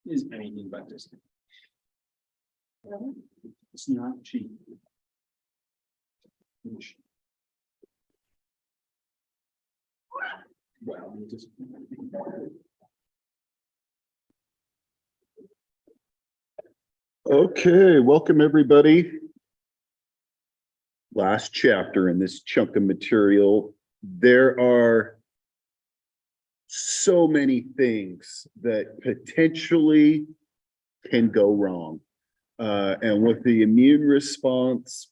is anything but this. It's not cheap. Well, we just. Okay, welcome everybody. Last chapter in this chunk of material. There are so many things that potentially can go wrong. And with the immune response,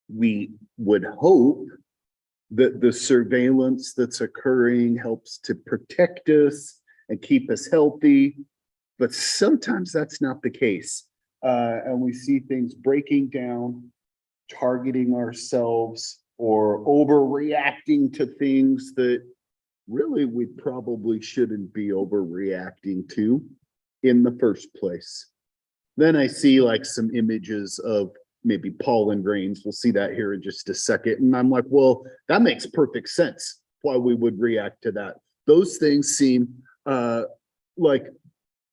we would hope that the surveillance that's occurring helps to protect us and keep us healthy. But sometimes that's not the case. And we see things breaking down, targeting ourselves, or overreacting to things that really we probably shouldn't be overreacting to in the first place. Then I see like some images of maybe pollen grains. We'll see that here in just a second. And I'm like, well, that makes perfect sense why we would react to that. Those things seem like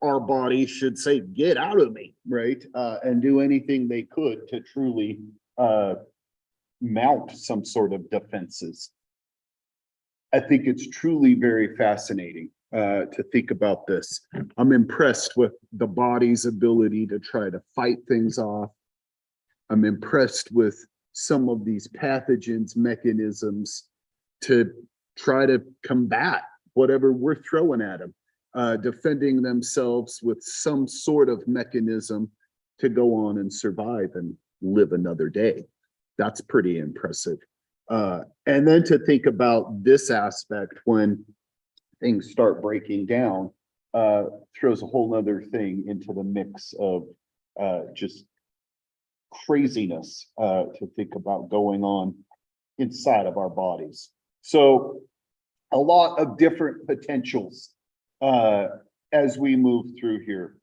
our body should say, get out of me, right? And do anything they could to truly mount some sort of defenses. I think it's truly very fascinating to think about this. I'm impressed with the body's ability to try to fight things off. I'm impressed with some of these pathogens, mechanisms to try to combat whatever we're throwing at them, defending themselves with some sort of mechanism to go on and survive and live another day. That's pretty impressive. And then to think about this aspect when things start breaking down, throws a whole nother thing into the mix of just craziness to think about going on inside of our bodies. So a lot of different potentials as we move through here.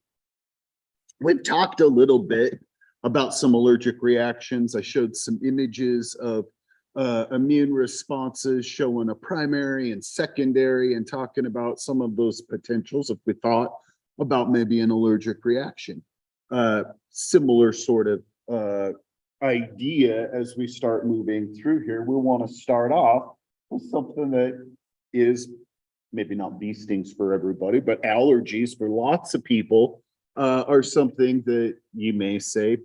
We've talked a little bit about some allergic reactions. I showed some images of immune responses showing a primary and secondary and talking about some of those potentials if we thought about maybe an allergic reaction. Similar sort of idea as we start moving through here. We want to start off with something that is maybe not bee stings for everybody, but allergies for lots of people are something that you may say,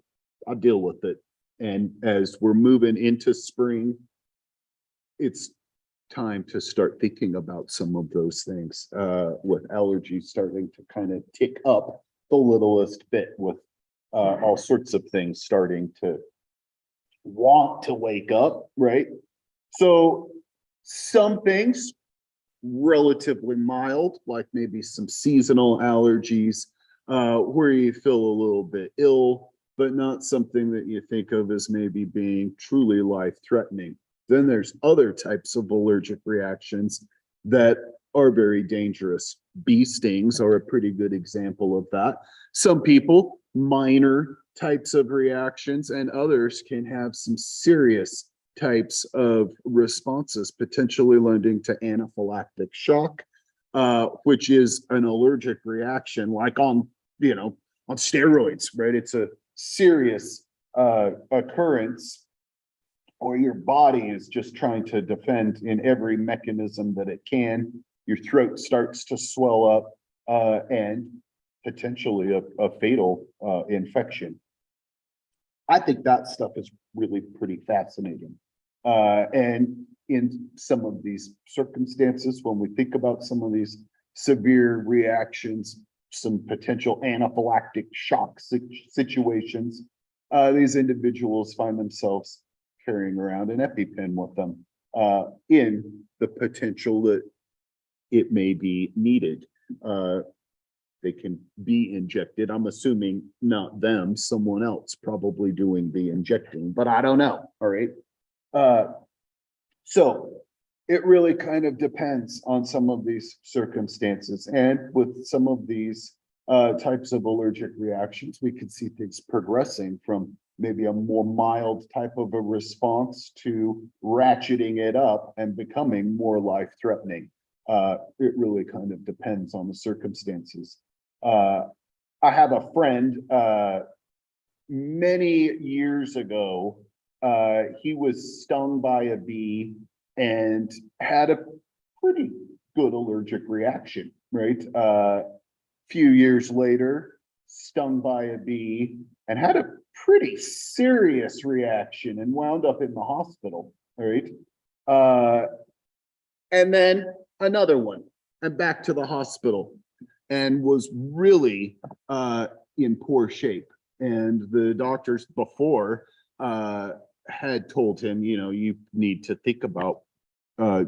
I'll deal with it. And as we're moving into spring, it's time to start thinking about some of those things with allergies starting to kind of tick up the littlest bit with all sorts of things starting to want to wake up, right? So some things relatively mild, like maybe some seasonal allergies where you feel a little bit ill, but not something that you think of as maybe being truly life-threatening. Then there's other types of allergic reactions that are very dangerous. Bee stings are a pretty good example of that. Some people, minor types of reactions, and others can have some serious types of responses, potentially lending to anaphylactic shock, which is an allergic reaction like on steroids, right? It's a serious occurrence, or your body is just trying to defend in every mechanism that it can. Your throat starts to swell up and potentially a fatal infection. I think that stuff is really pretty fascinating. And in some of these circumstances, when we think about some of these severe reactions, some potential anaphylactic shock situations, these individuals find themselves carrying around an EpiPen with them in the potential that it may be needed. They can be injected. I'm assuming not them, someone else probably doing the injecting, but I don't know. All right. So it really kind of depends on some of these circumstances. And with some of these types of allergic reactions, we could see things progressing from maybe a more mild type of a response to ratcheting it up and becoming more life-threatening. It really kind of depends on the circumstances. I have a friend, many years ago, he was stung by a bee and had a pretty good allergic reaction, right? Few years later, stung by a bee and had a pretty serious reaction and wound up in the hospital, right? And then another one, and back to the hospital, and was really in poor shape. And the doctors before had told him, you know, you need to think about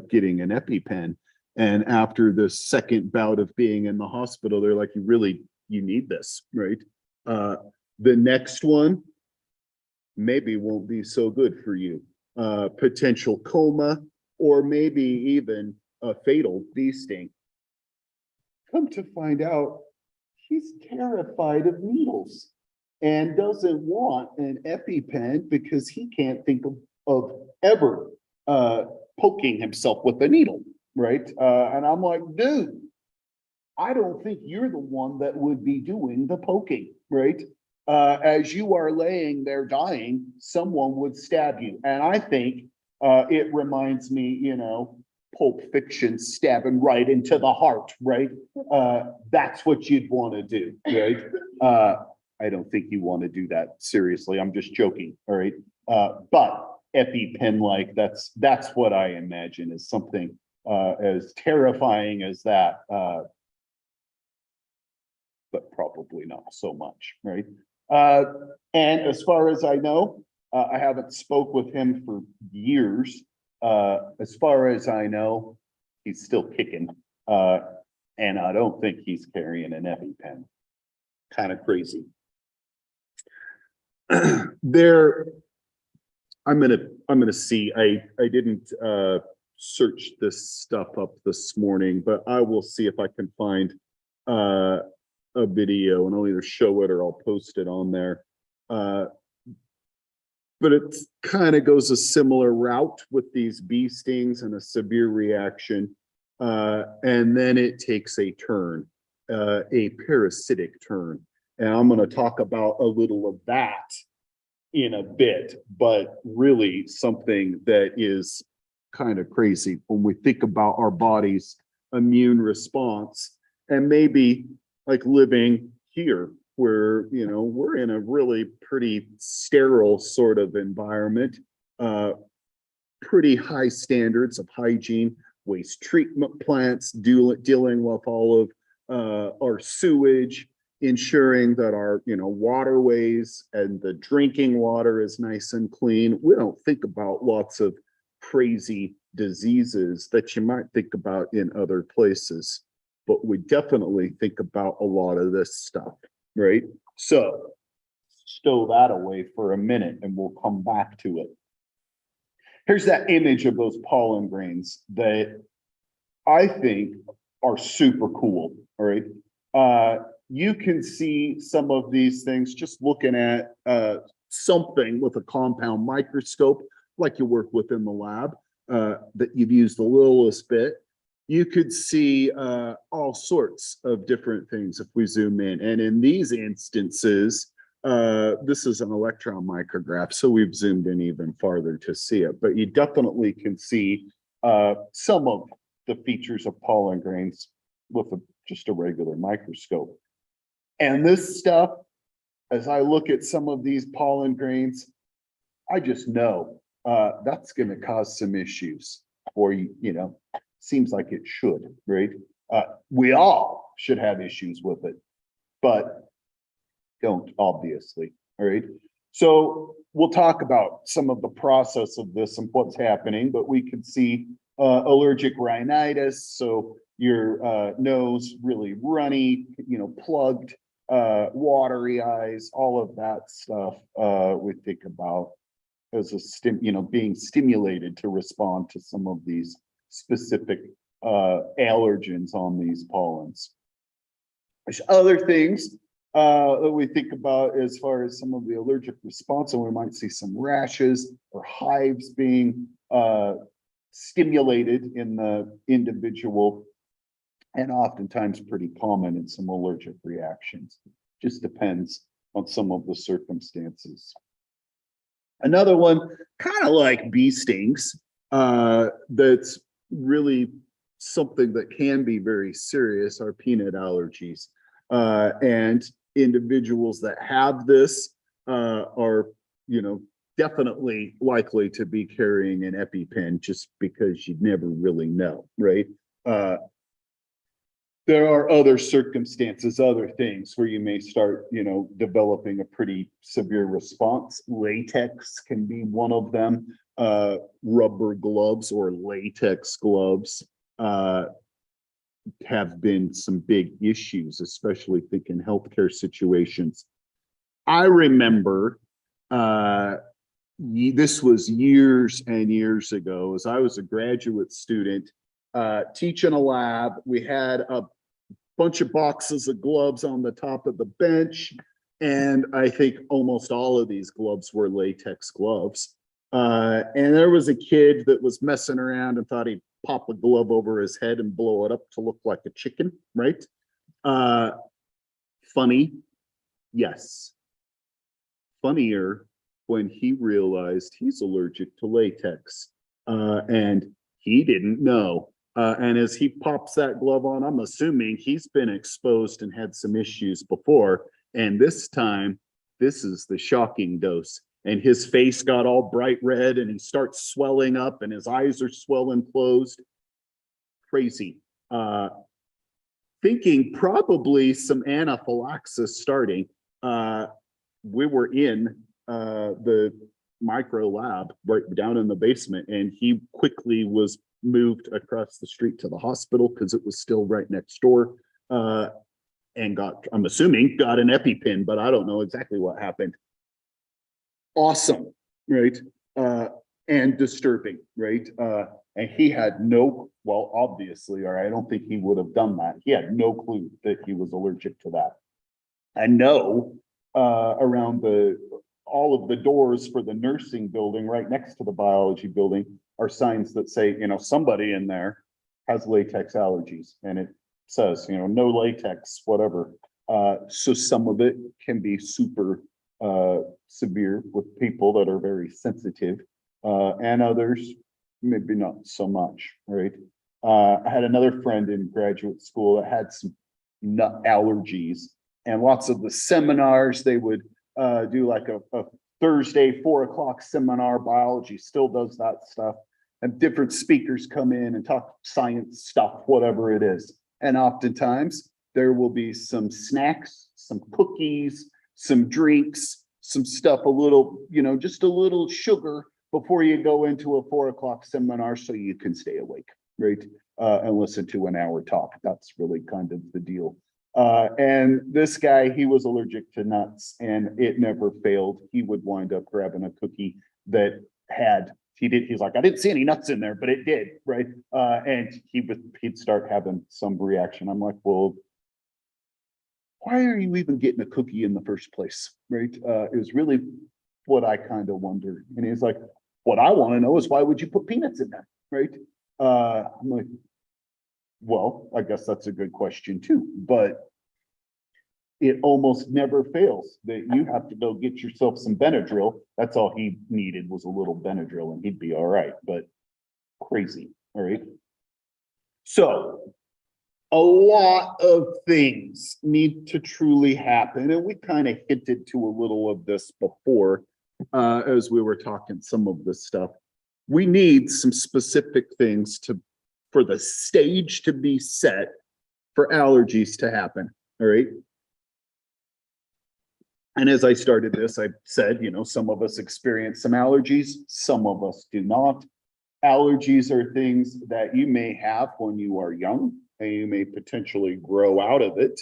getting an EpiPen. And after the second bout of being in the hospital, they're like, you need this, right? The next one maybe won't be so good for you. Potential coma, or maybe even a fatal bee sting. Come to find out, he's terrified of needles and doesn't want an EpiPen because he can't think of ever poking himself with a needle, right? And I'm like, dude, I don't think you're the one that would be doing the poking, right? As you are laying there dying, someone would stab you. And I think it reminds me, you know, Pulp Fiction stabbing right into the heart, right? That's what you'd want to do, right? I don't think you want to do that seriously. I'm just joking, all right? But EpiPen, like that's what I imagine is something as terrifying as that, but probably not so much, right? And as far as I know, I haven't spoke with him for years. As far as I know, he's still kicking. And I don't think he's carrying an EpiPen. Kind of crazy. There, I'm gonna see. I didn't search this stuff up this morning, but I will see if I can find a video, and I'll either show it or I'll post it on there. But it kind of goes a similar route with these bee stings and a severe reaction. And then it takes a turn, a parasitic turn. And I'm going to talk about a little of that in a bit, but really something that is kind of crazy when we think about our body's immune response, and maybe like living here where, you know, we're in a really pretty sterile sort of environment, pretty high standards of hygiene, waste treatment plants, dealing with all of our sewage, ensuring that our, you know, waterways and the drinking water is nice and clean. We don't think about lots of crazy diseases that you might think about in other places, but we definitely think about a lot of this stuff, right? So stow that away for a minute and we'll come back to it. Here's that image of those pollen grains that I think are super cool, all right? You can see some of these things just looking at something with a compound microscope, like you work with in the lab, that you've used the littlest bit. You could see all sorts of different things if we zoom in. And in these instances, this is an electron micrograph, so we've zoomed in even farther to see it. But you definitely can see some of the features of pollen grains with just a regular microscope. And this stuff, as I look at some of these pollen grains, I just know that's going to cause some issues, or, you know, seems like it should, right? We all should have issues with it, but don't, obviously, all right? So we'll talk about some of the process of this and what's happening, but we can see allergic rhinitis, so your nose really runny, you know, plugged, watery eyes, all of that stuff we think about as being stimulated to respond to some of these specific allergens on these pollens. There's other things that we think about as far as some of the allergic response, and we might see some rashes or hives being stimulated in the individual and oftentimes pretty common in some allergic reactions. Just depends on some of the circumstances. Another one, kind of like bee stings, that's really something that can be very serious, are peanut allergies. And individuals that have this are, definitely likely to be carrying an EpiPen, just because you'd never really know, right? There are other circumstances, other things where you may start, developing a pretty severe response. Latex can be one of them. Rubber gloves or latex gloves have been some big issues, especially thinking healthcare situations. I remember this was years and years ago, as I was a graduate student teaching a lab. We had a bunch of boxes of gloves on the top of the bench, and I think almost all of these gloves were latex gloves. And there was a kid that was messing around and thought he'd pop a glove over his head and blow it up to look like a chicken, right? Funny, yes. Funnier when he realized he's allergic to latex, and he didn't know. And as he pops that glove on, I'm assuming he's been exposed and had some issues before. And this time, this is the shocking dose. And his face got all bright red and he starts swelling up and his eyes are swelling closed. Crazy. Thinking probably some anaphylaxis starting. We were in the micro lab right down in the basement, and he quickly was moved across the street to the hospital because it was still right next door, and I'm assuming got an EpiPen, but I don't know exactly what happened. Awesome, right? And disturbing, right? And he had well, obviously, or I don't think he would have done that. He had no clue that he was allergic to that. I know around all of the doors for the nursing building right next to the biology building are signs that say, somebody in there has latex allergies, and it says, no latex, whatever. So some of it can be super severe with people that are very sensitive, and others maybe not so much, right? I had another friend in graduate school that had some nut allergies, and lots of the seminars they would do, like a Thursday 4 o'clock seminar. Biology still does that stuff, and different speakers come in and talk science stuff, whatever it is. And oftentimes there will be some snacks, some cookies, some drinks, some stuff, a little, just a little sugar before you go into a 4 o'clock seminar so you can stay awake, right? And listen to an hour talk. That's really kind of the deal. And this guy, he was allergic to nuts, and it never failed. He would wind up grabbing a cookie that he's like, I didn't see any nuts in there, but it did, right? And he'd start having some reaction. I'm like, well, why are you even getting a cookie in the first place, right? It was really what I kind of wondered. And he's like, what I want to know is, why would you put peanuts in there, right? I'm like, well, I guess that's a good question too, but it almost never fails that you have to go get yourself some Benadryl. That's all he needed, was a little Benadryl, and he'd be all right. But crazy, all right? So a lot of things need to truly happen, and we kind of hinted to a little of this before as we were talking some of this stuff. We need some specific things for the stage to be set for allergies to happen, all right? And as I started this, I said, some of us experience some allergies, some of us do not. Allergies are things that you may have when you are young, and you may potentially grow out of it.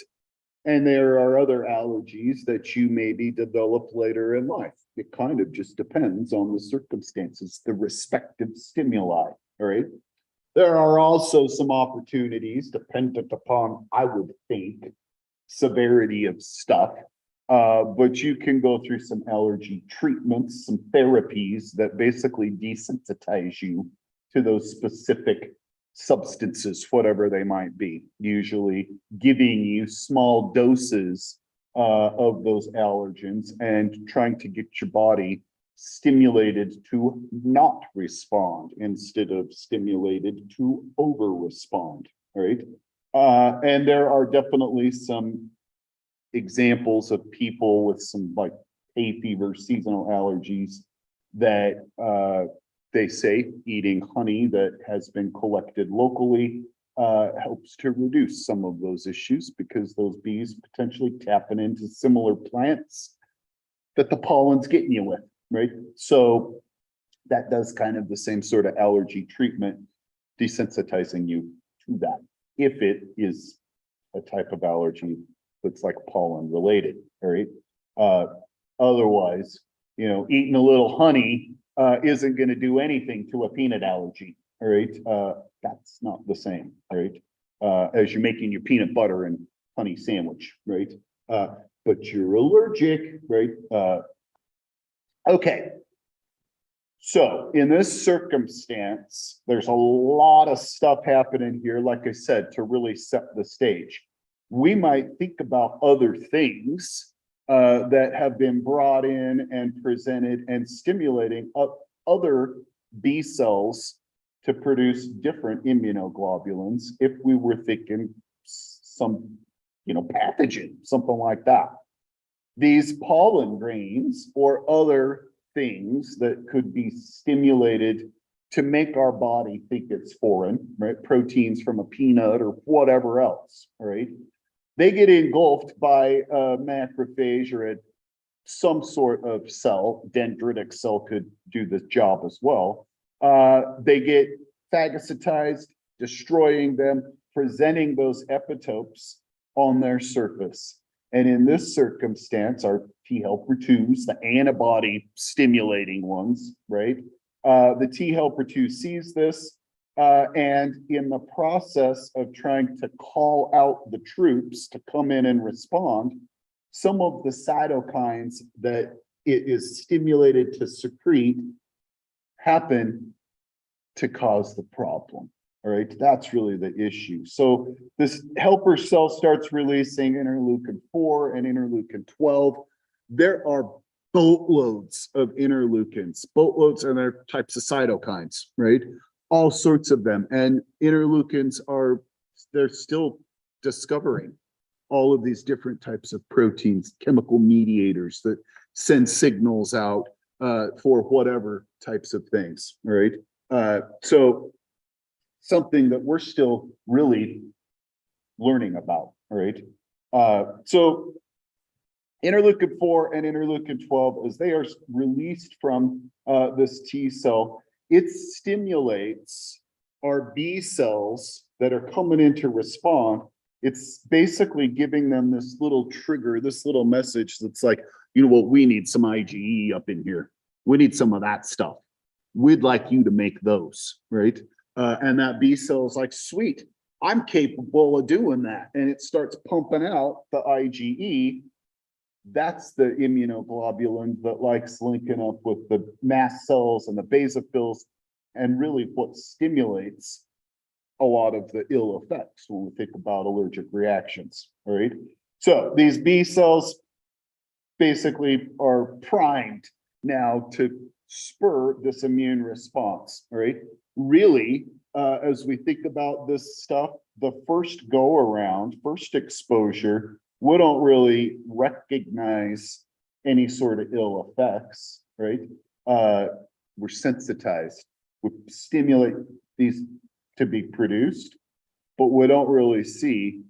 And there are other allergies that you maybe develop later in life. It kind of just depends on the circumstances, the respective stimuli, all right? There are also some opportunities dependent upon, I would think, severity of stuff. But you can go through some allergy treatments, some therapies that basically desensitize you to those specific substances, whatever they might be, usually giving you small doses of those allergens and trying to get your body stimulated to not respond instead of stimulated to over respond, right? And there are definitely some examples of people with some like hay fever, seasonal allergies that they say eating honey that has been collected locally helps to reduce some of those issues because those bees potentially tapping into similar plants that the pollen's getting you with, right? So that does kind of the same sort of allergy treatment, desensitizing you to that, if it is a type of allergy that's like pollen related, right? Otherwise, eating a little honey isn't going to do anything to a peanut allergy, all right? That's not the same, right? As you're making your peanut butter and honey sandwich, right? But you're allergic, right? Okay. So in this circumstance, there's a lot of stuff happening here, like I said, to really set the stage. We might think about other things that have been brought in and presented and stimulating other B cells to produce different immunoglobulins if we were thinking some, pathogen, something like that. These pollen grains or other things that could be stimulated to make our body think it's foreign, right? Proteins from a peanut or whatever else, right? They get engulfed by a macrophage or some sort of cell. Dendritic cell could do this job as well. They get phagocytized, destroying them, presenting those epitopes on their surface. And in this circumstance, our T helper 2s, the antibody stimulating ones, right? The T helper 2 sees this, and in the process of trying to call out the troops to come in and respond, some of the cytokines that it is stimulated to secrete happen to cause the problem. All right, that's really the issue. So this helper cell starts releasing interleukin-4 and interleukin-12. There are boatloads of interleukins, boatloads, and they're types of cytokines, right? All sorts of them. And interleukins they're still discovering all of these different types of proteins, chemical mediators that send signals out for whatever types of things, right? So something that we're still really learning about, right? So interleukin-4 and interleukin-12, as they are released from this T cell, it stimulates our B cells that are coming in to respond. It's basically giving them this little trigger, this little message that's like, what, we need some IgE up in here. We need some of that stuff. We'd like you to make those, right? And that B cell is like, sweet, I'm capable of doing that. And it starts pumping out the IgE. That's the immunoglobulin that likes linking up with the mast cells and the basophils, and really what stimulates a lot of the ill effects when we think about allergic reactions, all right? So these B cells basically are primed now to spur this immune response, all right? Really, as we think about this stuff, the first go around, first exposure, we don't really recognize any sort of ill effects, right? We're sensitized. We stimulate these to be produced, but we don't really see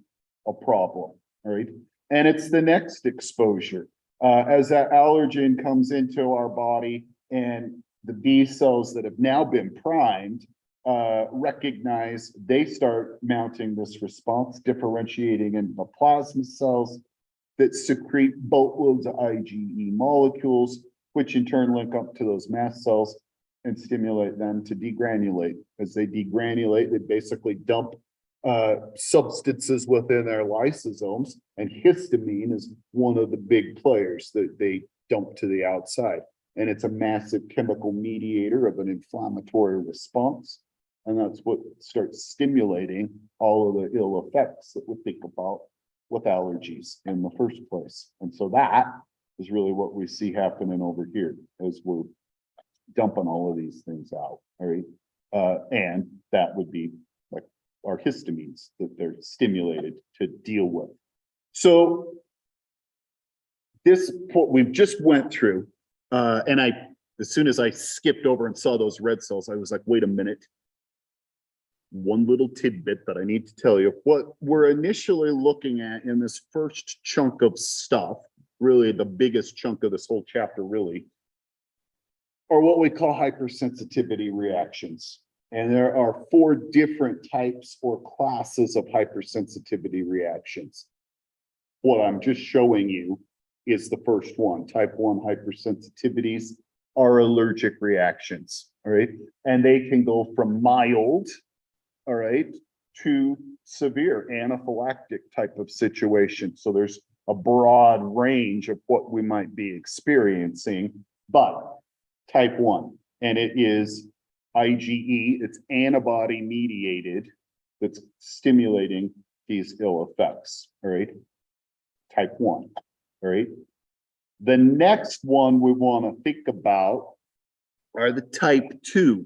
a problem, right? And it's the next exposure. As that allergen comes into our body and the B cells that have now been primed recognize, they start mounting this response, differentiating into the plasma cells that secrete boatloads of IgE molecules, which in turn link up to those mast cells and stimulate them to degranulate. As they degranulate, they basically dump substances within their lysosomes, and histamine is one of the big players that they dump to the outside. And it's a massive chemical mediator of an inflammatory response. And that's what starts stimulating all of the ill effects that we think about with allergies in the first place. And so that is really what we see happening over here as we're dumping all of these things out, all right? And that would be like our histamines that they're stimulated to deal with. So this, what we've just went through, and as soon as I skipped over and saw those red cells, I was like, wait a minute. One little tidbit that I need to tell you. What we're initially looking at in this first chunk of stuff, really the biggest chunk of this whole chapter really, are what we call hypersensitivity reactions. And there are 4 different types or classes of hypersensitivity reactions. What I'm just showing you is the first one. Type 1 hypersensitivities are allergic reactions, all right? And they can go from mild, all right, to severe anaphylactic type of situation. So there's a broad range of what we might be experiencing, but type 1, and it is IgE, it's antibody mediated, that's stimulating these ill effects, all right? Type 1, all right? The next one we want to think about are the type 2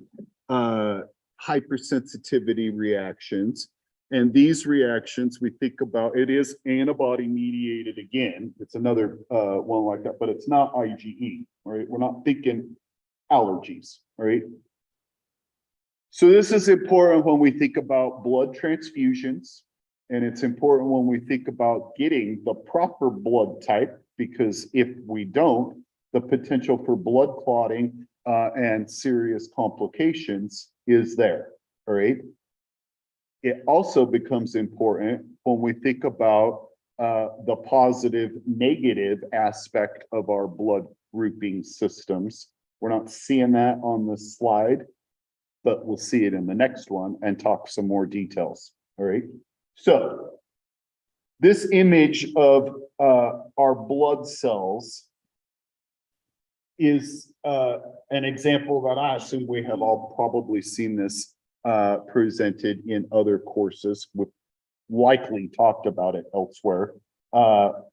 hypersensitivity reactions. And these reactions we think about, it is antibody mediated again. It's another one like that, but it's not IgE, right? We're not thinking allergies, right? So this is important when we think about blood transfusions, and it's important when we think about getting the proper blood type, because if we don't, the potential for blood clotting and serious complications is there, all right? It also becomes important when we think about the positive, negative aspect of our blood grouping systems. We're not seeing that on this slide, but we'll see it in the next one and talk some more details, all right? So this image of our blood cells is an example that I assume we have all probably seen this presented in other courses. We've likely talked about it elsewhere, but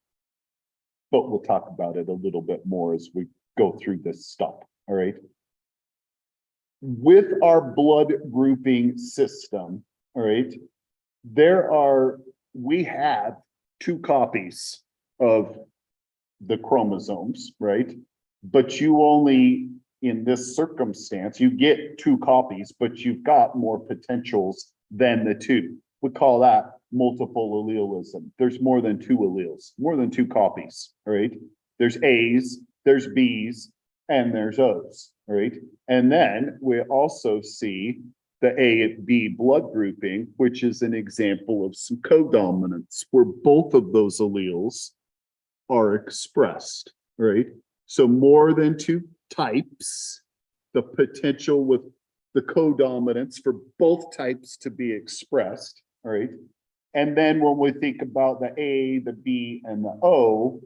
we'll talk about it a little bit more as we go through this stuff, all right? With our blood grouping system, all right, we have 2 copies of the chromosomes, right? But you only, in this circumstance, you get 2 copies, but you've got more potentials than the 2. We call that multiple allelism. There's more than 2 alleles, more than 2 copies, all right? There's A's, there's B's, and there's O's, all right? And then we also see the A-B blood grouping, which is an example of some codominance where both of those alleles are expressed, right? So more than 2 types, the potential with the codominance for both types to be expressed, all right? And then when we think about the A, the B, and the O,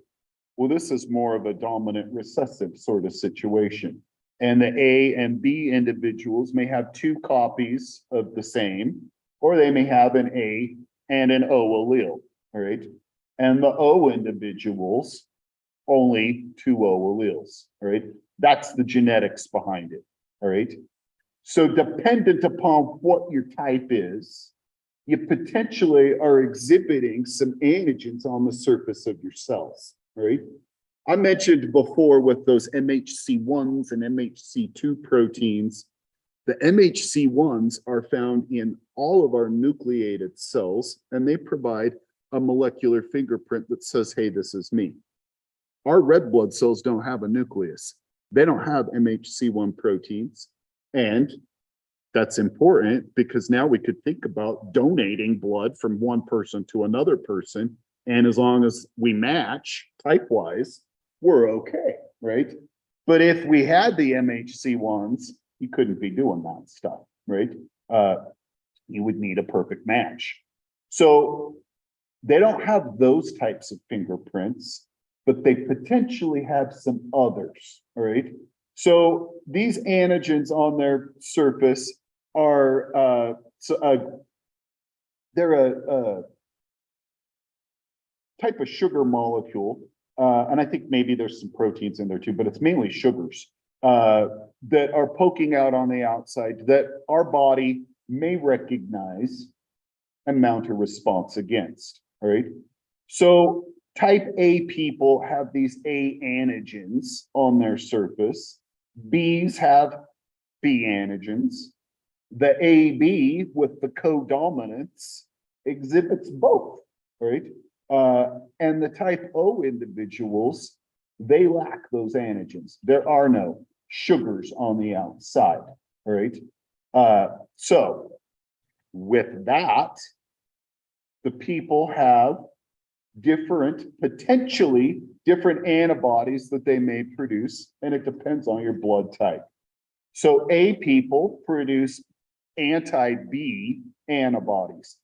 well, this is more of a dominant recessive sort of situation. And the A and B individuals may have 2 copies of the same, or they may have an A and an O allele, all right? And the O individuals, only 2 O alleles, all right? That's the genetics behind it, all right? So dependent upon what your type is, you potentially are exhibiting some antigens on the surface of your cells, right? I mentioned before with those MHC1s and MHC2 proteins, the MHC1s are found in all of our nucleated cells, and they provide a molecular fingerprint that says, hey, this is me. Our red blood cells don't have a nucleus. They don't have MHC1 proteins. And that's important because now we could think about donating blood from one person to another person. And as long as we match type-wise, we're okay, right? But if we had the MHC1s, you couldn't be doing that stuff, right? You would need a perfect match. So they don't have those types of fingerprints, but they potentially have some others, all right? So these antigens on their surface are, they're a type of sugar molecule, and I think maybe there's some proteins in there too, but it's mainly sugars that are poking out on the outside that our body may recognize and mount a response against. All right. So type A people have these A antigens on their surface. B's have B antigens. The AB with the codominance exhibits both, right? And the type O individuals, they lack those antigens. There are no sugars on the outside, all right? So with that, the people have potentially different antibodies that they may produce, and it depends on your blood type. So A people produce anti-B antibodies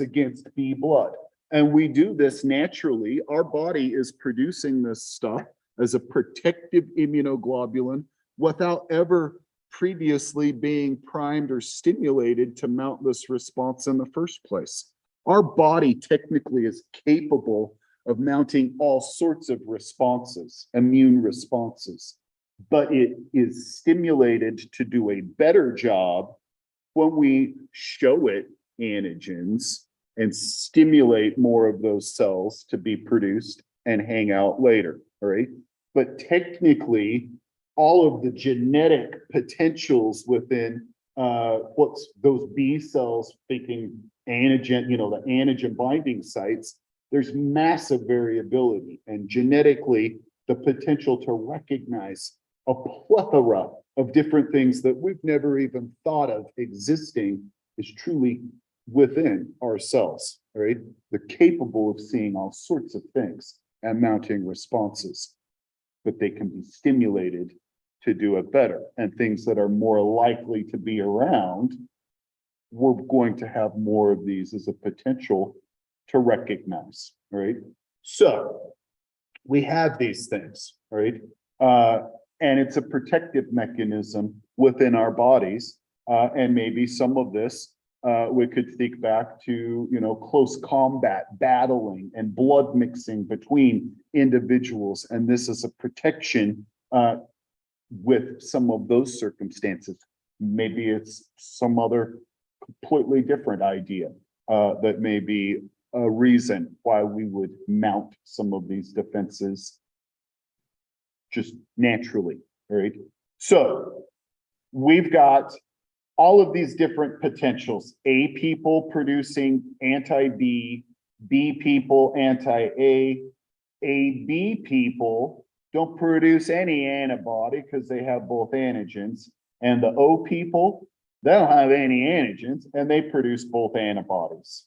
against B blood. And we do this naturally. Our body is producing this stuff as a protective immunoglobulin without ever previously being primed or stimulated to mount this response in the first place. Our body technically is capable of mounting all sorts of responses, immune responses, but it is stimulated to do a better job when we show it antigens and stimulate more of those cells to be produced and hang out later, all right? But technically, all of the genetic potentials within what's those B cells thinking antigen, the antigen binding sites, there's massive variability, and genetically, the potential to recognize a plethora of different things that we've never even thought of existing is truly within ourselves, right? They're capable of seeing all sorts of things and mounting responses, but they can be stimulated to do it better. And things that are more likely to be around, we're going to have more of these as a potential to recognize, right? So we have these things, right? And it's a protective mechanism within our bodies. And maybe some of this, we could think back to, close combat, battling, and blood mixing between individuals. And this is a protection with some of those circumstances. Maybe it's some other completely different idea that may be a reason why we would mount some of these defenses just naturally, right? So we've got all of these different potentials. A people producing anti-B, B people anti-A, AB people don't produce any antibody because they have both antigens, and the O people, they don't have any antigens and they produce both antibodies.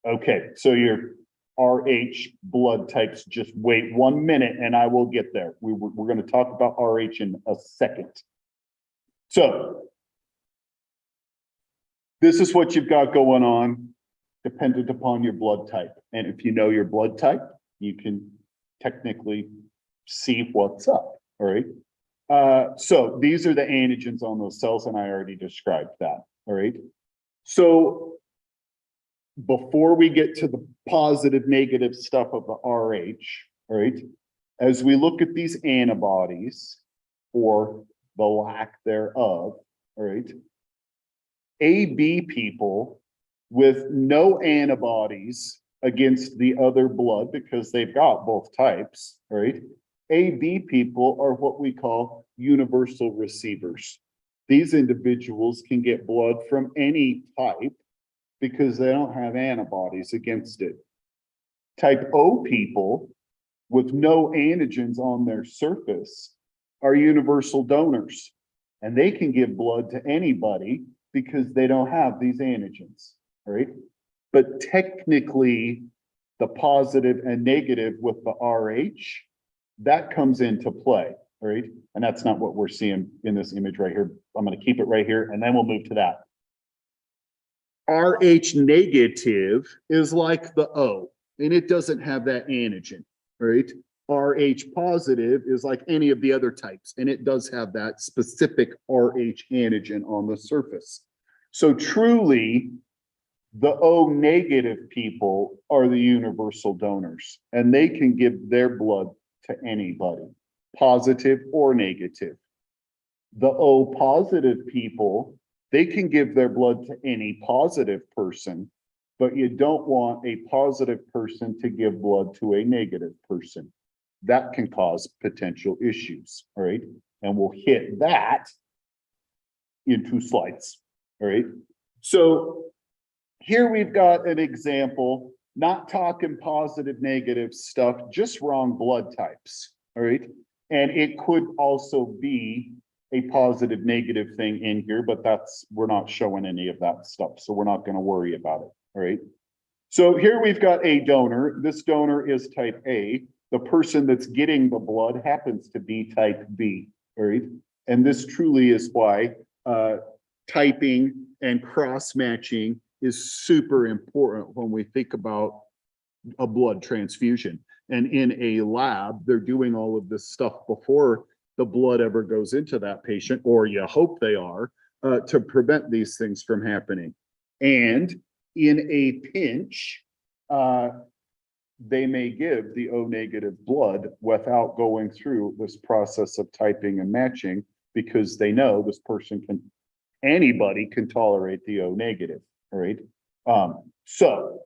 Okay, so your RH blood types, just wait 1 minute and I will get there. We're going to talk about RH in a second. So this is what you've got going on dependent upon your blood type. And if you know your blood type, you can technically see what's up, all right? So these are the antigens on those cells, and I already described that, all right? So before we get to the positive, negative stuff of the RH, all right, as we look at these antibodies, or the lack thereof, all right, AB people with no antibodies against the other blood because they've got both types, all right, AB people are what we call universal receivers. These individuals can get blood from any type because they don't have antibodies against it. Type O people with no antigens on their surface are universal donors, and they can give blood to anybody because they don't have these antigens, right? But technically, the positive and negative with the RH, that comes into play, right? And that's not what we're seeing in this image right here. I'm going to keep it right here, and then we'll move to that. RH negative is like the O, and it doesn't have that antigen, right? Rh positive is like any of the other types, and it does have that specific Rh antigen on the surface. So truly, the O negative people are the universal donors, and they can give their blood to anybody, positive or negative. The O positive people, they can give their blood to any positive person, but you don't want a positive person to give blood to a negative person. That can cause potential issues, all right? And we'll hit that in 2 slides, all right? So here we've got an example, not talking positive, negative stuff, just wrong blood types, all right? And it could also be a positive, negative thing in here, but we're not showing any of that stuff, so we're not going to worry about it, all right? So here we've got a donor. This donor is type A. The person that's getting the blood happens to be type B, all right? And this truly is why typing and cross-matching is super important when we think about a blood transfusion. And in a lab, they're doing all of this stuff before the blood ever goes into that patient, or you hope they are, to prevent these things from happening. And in a pinch, they may give the O negative blood without going through this process of typing and matching, because they know this person anybody can tolerate the O negative, all right? So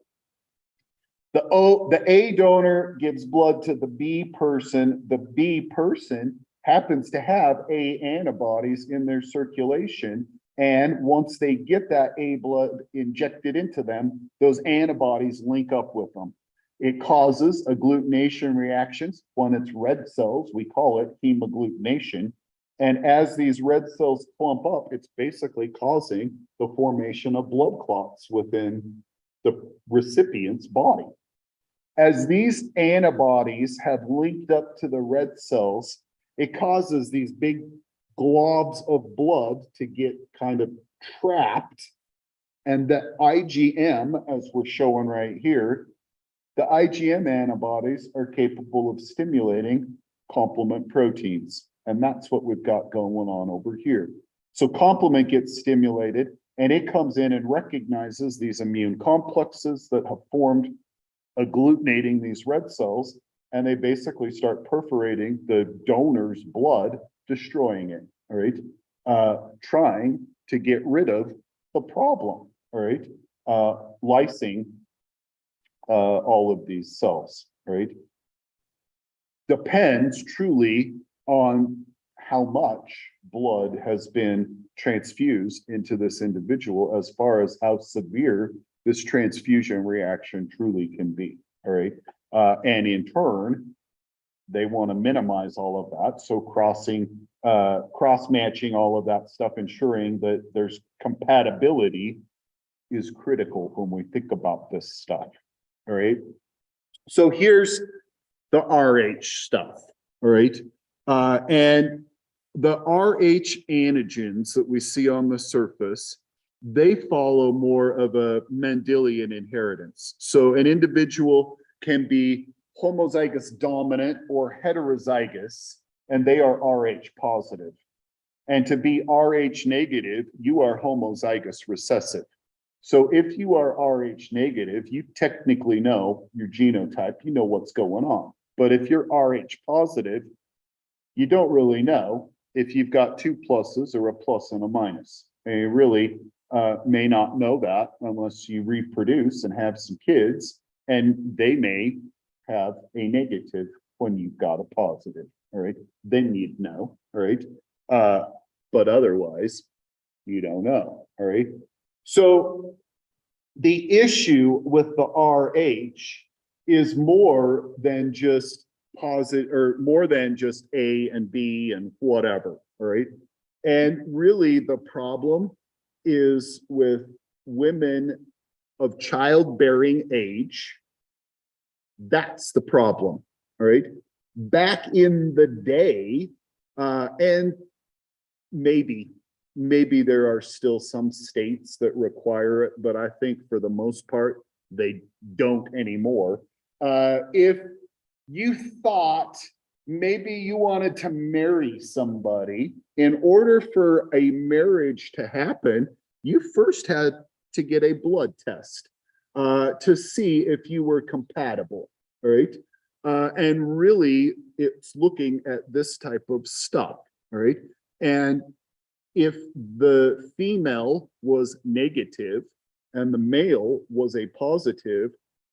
the A donor gives blood to the B person. The B person happens to have A antibodies in their circulation. And once they get that A blood injected into them, those antibodies link up with them. It causes agglutination reactions. When it's red cells, we call it hemagglutination. And as these red cells clump up, it's basically causing the formation of blood clots within the recipient's body. As these antibodies have linked up to the red cells, it causes these big globs of blood to get kind of trapped. And the IgM, as we're showing right here, the IgM antibodies are capable of stimulating complement proteins. And that's what we've got going on over here. So complement gets stimulated, and it comes in and recognizes these immune complexes that have formed agglutinating these red cells, and they basically start perforating the donor's blood, destroying it, all right? Trying to get rid of the problem, all right? Lysing all of these cells, right? Depends truly on how much blood has been transfused into this individual, as far as how severe this transfusion reaction truly can be, all right? And in turn, they want to minimize all of that. So cross-matching all of that stuff, ensuring that there's compatibility, is critical when we think about this stuff, all right? So here's the RH stuff, all right? And the RH antigens that we see on the surface, they follow more of a Mendelian inheritance. So an individual can be homozygous dominant or heterozygous, and they are Rh positive. And to be Rh negative, you are homozygous recessive. So if you are Rh negative, you technically know your genotype, you know what's going on. But if you're Rh positive, you don't really know if you've got 2 pluses or a plus and a minus. And you really may not know that unless you reproduce and have some kids, and they may have a negative when you've got a positive, all right? Then you'd know, all right? But otherwise, you don't know, all right? So the issue with the RH is more than just positive, or more than just A and B and whatever, all right? And really the problem is with women of childbearing age. That's the problem, all right? Back in the day, and maybe there are still some states that require it, but I think for the most part, they don't anymore. If you thought maybe you wanted to marry somebody. In order for a marriage to happen, you first had to get a blood test to see if you were compatible, right? And really, it's looking at this type of stuff, right? And if the female was negative and the male was a positive,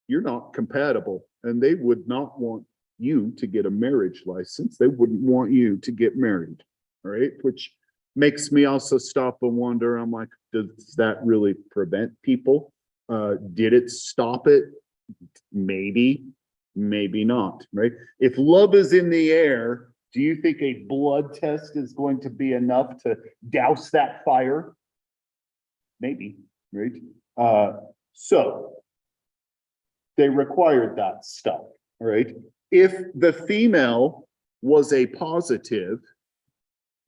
you're not compatible, and they would not want you to get a marriage license. They wouldn't want you to get married, right? Which makes me also stop and wonder, I'm like, does that really prevent people? Did it stop it? Maybe, maybe not, right? If love is in the air, do you think a blood test is going to be enough to douse that fire? Maybe, right? So they required that stuff, right? If the female was a positive,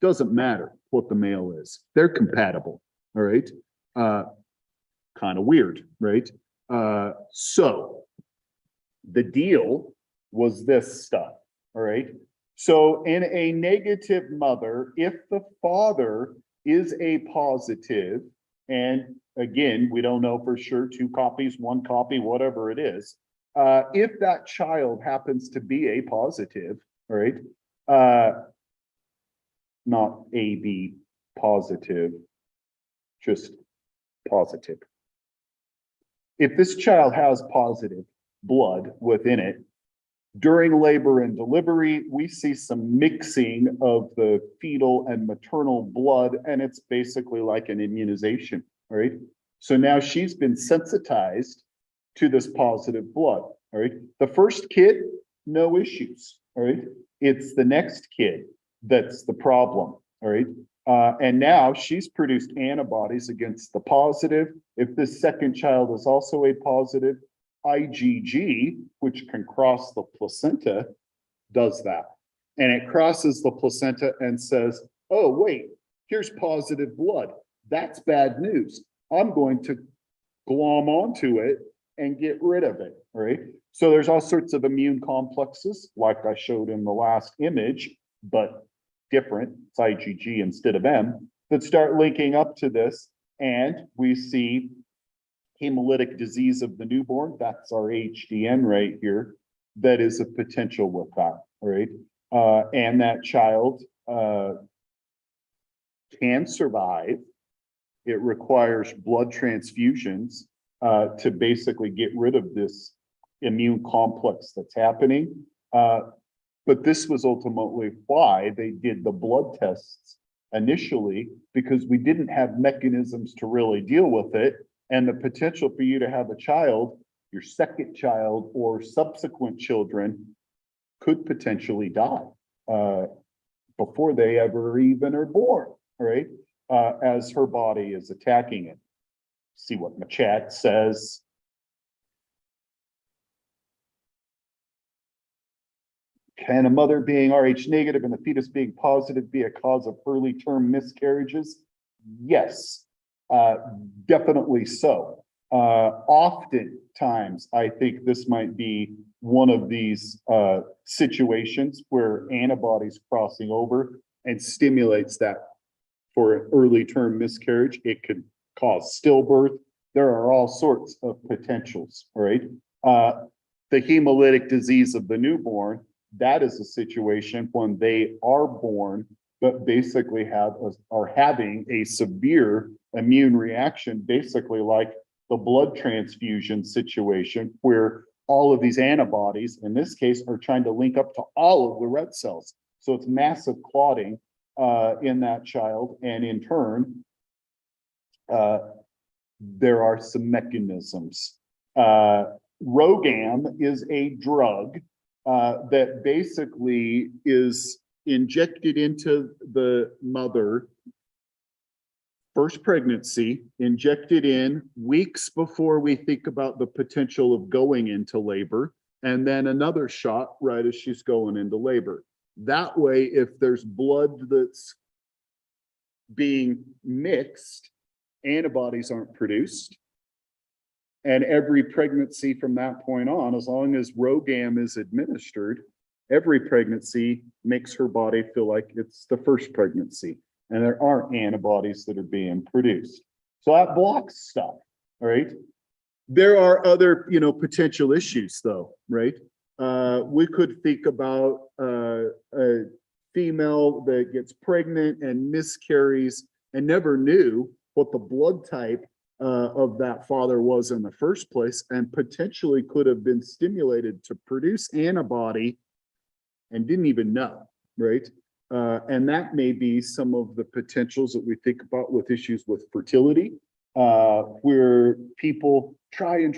doesn't matter what the male is. They're compatible, all right? Kind of weird, right? So the deal was this stuff, all right? So in a negative mother, if the father is a positive, and again, we don't know for sure, 2 copies, 1 copy, whatever it is, if that child happens to be a positive, all right, not AB positive, just positive. If this child has positive blood within it, during labor and delivery, we see some mixing of the fetal and maternal blood, and it's basically like an immunization, right? So now she's been sensitized to this positive blood, all right? The first kid, no issues, all right? It's the next kid that's the problem, all right? And now she's produced antibodies against the positive. If this second child is also a positive, IgG, which can cross the placenta, does that. And it crosses the placenta and says, oh, wait, here's positive blood. That's bad news. I'm going to glom onto it and get rid of it, right? So there's all sorts of immune complexes, like I showed in the last image, but different, it's IgG instead of M, that start linking up to this. And we see hemolytic disease of the newborn, that's our HDN right here, that is a potential with that, right? And that child can survive. It requires blood transfusions to basically get rid of this immune complex that's happening. But this was ultimately why they did the blood tests initially, because we didn't have mechanisms to really deal with it. And the potential for you to have a child, your second child or subsequent children, could potentially die before they ever even are born, right? As her body is attacking it. See what my chat says. Can a mother being Rh negative and the fetus being positive be a cause of early term miscarriages? Yes. Definitely so. Oftentimes, I think this might be one of these situations where antibodies crossing over and stimulates that for an early term miscarriage. It could cause stillbirth. There are all sorts of potentials, right? The hemolytic disease of the newborn, that is a situation when they are born, but basically are having a severe immune reaction, basically like the blood transfusion situation, where all of these antibodies, in this case, are trying to link up to all of the red cells. So it's massive clotting in that child. And in turn, there are some mechanisms. Rogam is a drug that basically is injected into the mother, first pregnancy, injected in weeks before we think about the potential of going into labor, and then another shot right as she's going into labor. That way, if there's blood that's being mixed, antibodies aren't produced. And every pregnancy from that point on, as long as RhoGAM is administered, every pregnancy makes her body feel like it's the first pregnancy. And there aren't antibodies that are being produced. So that blocks stuff, right? There are other, potential issues though, right? We could think about a female that gets pregnant and miscarries and never knew what the blood type of that father was in the first place, and potentially could have been stimulated to produce antibody and didn't even know, right? And that may be some of the potentials that we think about with issues with fertility, where people try and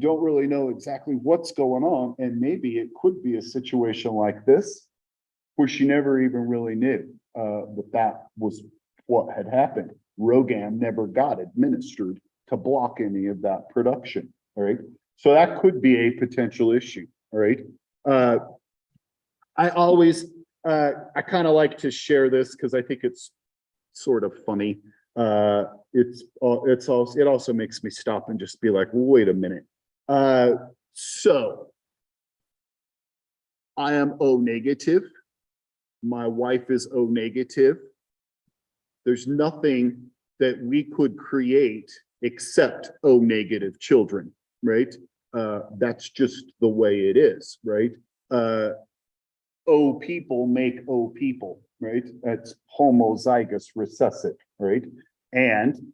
don't really know exactly what's going on. And maybe it could be a situation like this, where she never even really knew that was what had happened. RhoGAM never got administered to block any of that production, all right? So that could be a potential issue, all right? I always, I kind of like to share this because I think it's sort of funny. It also makes me stop and just be like, wait a minute. So I am O negative. My wife is O negative. There's nothing that we could create except O negative children, right? That's just the way it is, right? O people make O people, right? That's homozygous recessive, right? And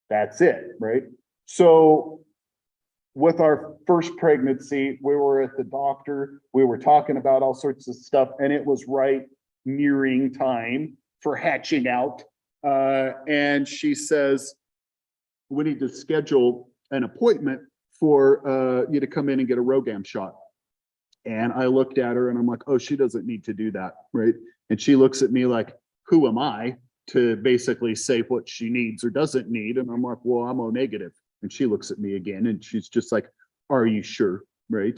that's it, right? So with our first pregnancy, we were at the doctor, we were talking about all sorts of stuff, and it was right nearing time for hatching out. And she says, we need to schedule an appointment for you to come in and get a RhoGAM shot. And I looked at her and I'm like, oh, she doesn't need to do that, right? And she looks at me like, who am I to basically say what she needs or doesn't need? And I'm like, well, I'm O negative. And she looks at me again and she's just like, are you sure, right?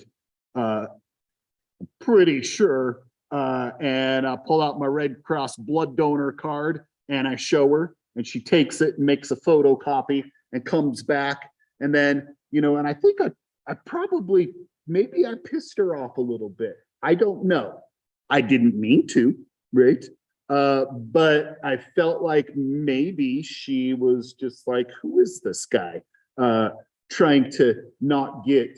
Pretty sure. And I pull out my Red Cross blood donor card and I show her, and she takes it and makes a photocopy and comes back. And then, and I think I probably, maybe I pissed her off a little bit. I don't know. I didn't mean to, right? But I felt like maybe she was just like, who is this guy? Trying to not get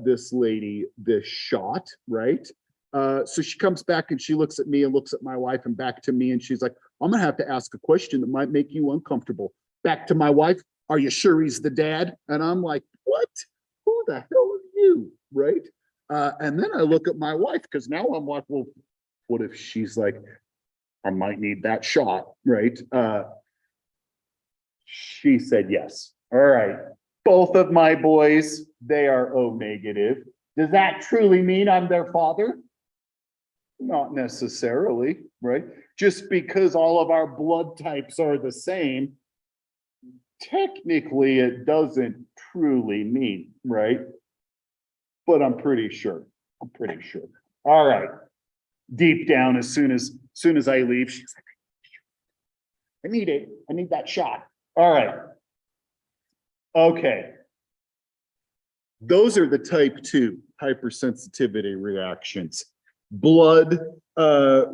this lady this shot, right? So she comes back and she looks at me and looks at my wife and back to me, and she's like, I'm gonna have to ask a question that might make you uncomfortable. Back to my wife, are you sure he's the dad? And I'm like, what? Who the hell are you, right? And then I look at my wife, because now I'm like, well, what if she's like, I might need that shot, right? She said yes. All right. Both of my boys, they are O negative. Does that truly mean I'm their father? Not necessarily, right? Just because all of our blood types are the same, technically it doesn't truly mean, right? But I'm pretty sure. All right. Deep down, as soon as I leave, she's like, I need it. I need that shot. All right. Okay. Those are the type 2 hypersensitivity reactions. Blood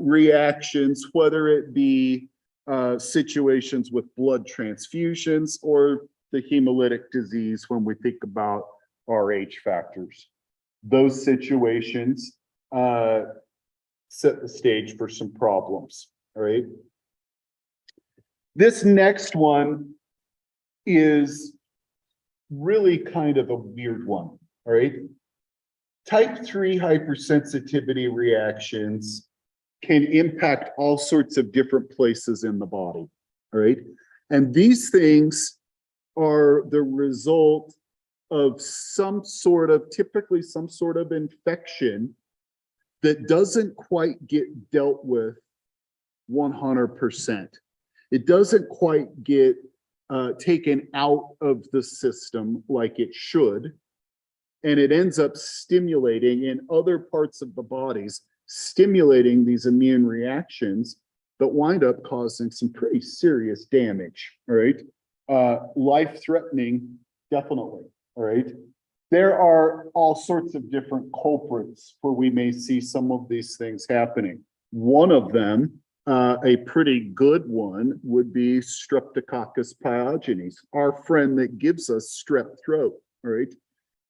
reactions, whether it be situations with blood transfusions or the hemolytic disease when we think about Rh factors. Those situations set the stage for some problems, all right? This next one is really kind of a weird one, all right? Type 3 hypersensitivity reactions can impact all sorts of different places in the body, all right? And these things are the result of typically some sort of infection that doesn't quite get dealt with 100%. It doesn't quite get taken out of the system like it should. And it ends up stimulating in other parts of the bodies, stimulating these immune reactions that wind up causing some pretty serious damage, all right? Life-threatening definitely, all right? There are all sorts of different culprits where we may see some of these things happening. One of them, a pretty good one, would be Streptococcus pyogenes, our friend that gives us strep throat, all right?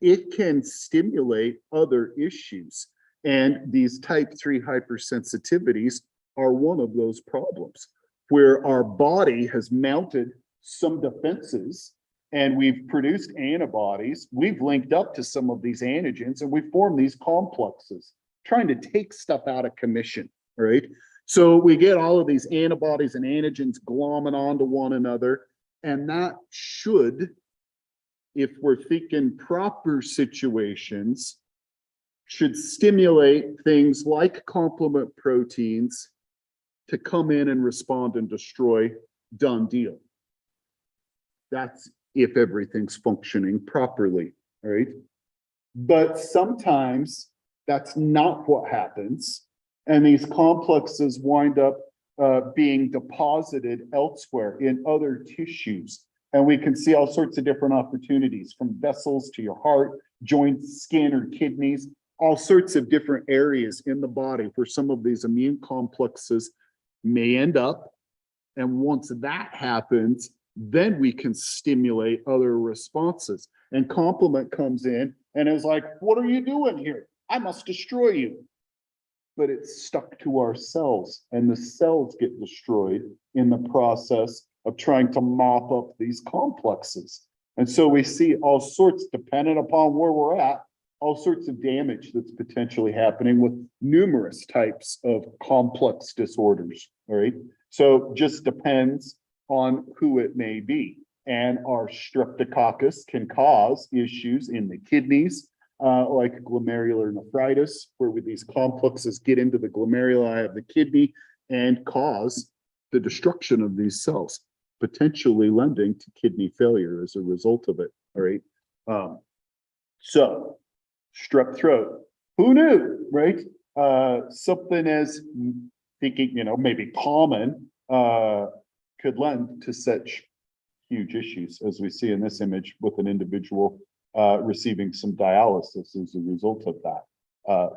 It can stimulate other issues. And these type 3 hypersensitivities are one of those problems where our body has mounted some defenses and we've produced antibodies. We've linked up to some of these antigens and we form these complexes, trying to take stuff out of commission, right? So we get all of these antibodies and antigens glomming onto one another, and that should, if we're thinking proper situations, should stimulate things like complement proteins to come in and respond and destroy. Done deal. That's if everything's functioning properly, right? But sometimes that's not what happens. And these complexes wind up being deposited elsewhere in other tissues. And we can see all sorts of different opportunities, from vessels to your heart, joints, skin, or kidneys, all sorts of different areas in the body where some of these immune complexes may end up. And once that happens, then we can stimulate other responses. And complement comes in and is like, what are you doing here? I must destroy you. But it's stuck to our cells, and the cells get destroyed in the process of trying to mop up these complexes. And so we see all sorts, dependent upon where we're at, all sorts of damage that's potentially happening with numerous types of complex disorders, all right? So just depends on who it may be. And our streptococcus can cause issues in the kidneys, like glomerular nephritis, where these complexes get into the glomeruli of the kidney and cause the destruction of these cells, potentially lending to kidney failure as a result of it, all right? So strep throat, who knew, right? Something as thinking, maybe common, could lend to such huge issues as we see in this image with an individual receiving some dialysis as a result of that.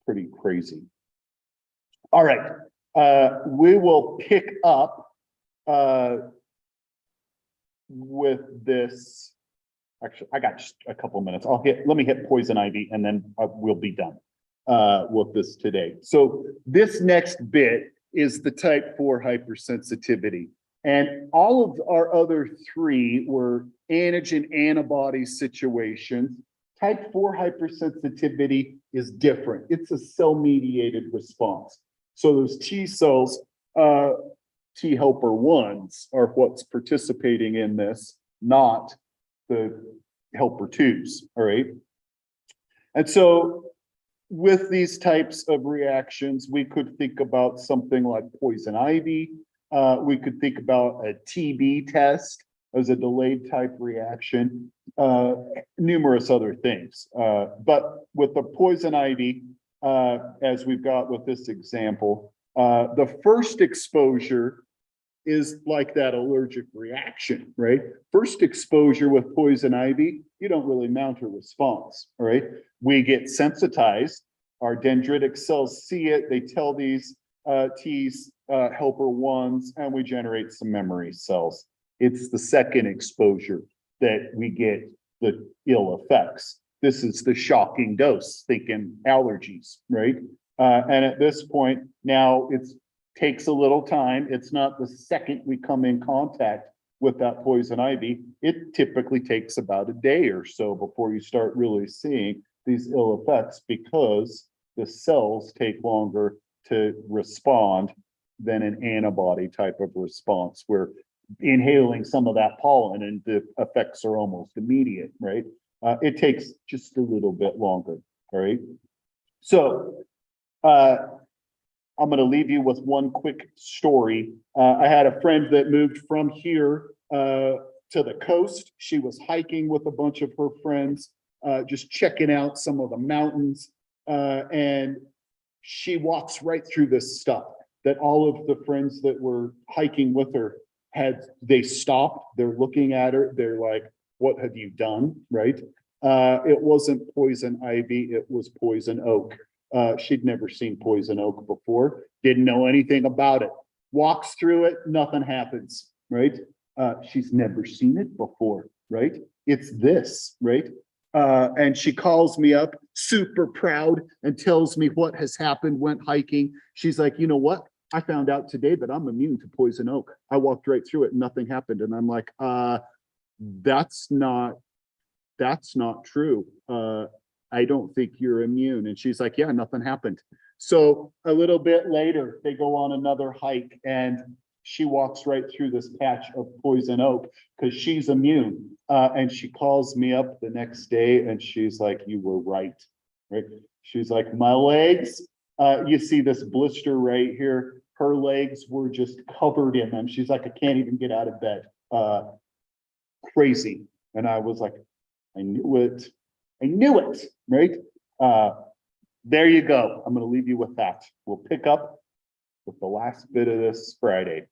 Pretty crazy. All right, we will pick up with this. Actually, I got just a couple minutes. Let me hit poison ivy and then we'll be done with this today. So this next bit is the type 4 hypersensitivity. And all of our other three were antigen antibody situations. Type 4 hypersensitivity is different. It's a cell-mediated response. So those T cells, T helper 1s, are what's participating in this, not the helper 2s, all right? And so with these types of reactions, we could think about something like poison ivy. We could think about a TB test as a delayed type reaction, numerous other things. But with the poison ivy, as we've got with this example, the first exposure is like that allergic reaction, right? First exposure with poison ivy, you don't really mount a response, all right? We get sensitized, our dendritic cells see it, they tell these T's helper 1s, and we generate some memory cells. It's the second exposure that we get the ill effects. This is the shocking dose, thinking allergies, right? And at this point, now it takes a little time. It's not the second we come in contact with that poison ivy. It typically takes about a day or so before you start really seeing these ill effects, because the cells take longer to respond than an antibody type of response, where inhaling some of that pollen and the effects are almost immediate, right? It takes just a little bit longer, all right? So I'm going to leave you with one quick story. I had a friend that moved from here to the coast. She was hiking with a bunch of her friends, just checking out some of the mountains, and she walks right through this stuff that all of the friends that were hiking with her they stopped, they're looking at her, they're like, what have you done, right? It wasn't poison ivy, it was poison oak. She'd never seen poison oak before, didn't know anything about it. Walks through it, nothing happens, right? She's never seen it before, right? It's this, right? And she calls me up, super proud, and tells me what has happened, went hiking. She's like, you know what? I found out today that I'm immune to poison oak. I walked right through it and nothing happened. And I'm like, that's not true. I don't think you're immune. And she's like, yeah, nothing happened. So a little bit later, they go on another hike and she walks right through this patch of poison oak because she's immune. And she calls me up the next day and she's like, you were right. Right. She's like, my legs, you see this blister right here. Her legs were just covered in them. She's like, I can't even get out of bed. Crazy. And I was like, I knew it. I knew it, right? There you go. I'm going to leave you with that. We'll pick up with the last bit of this Friday.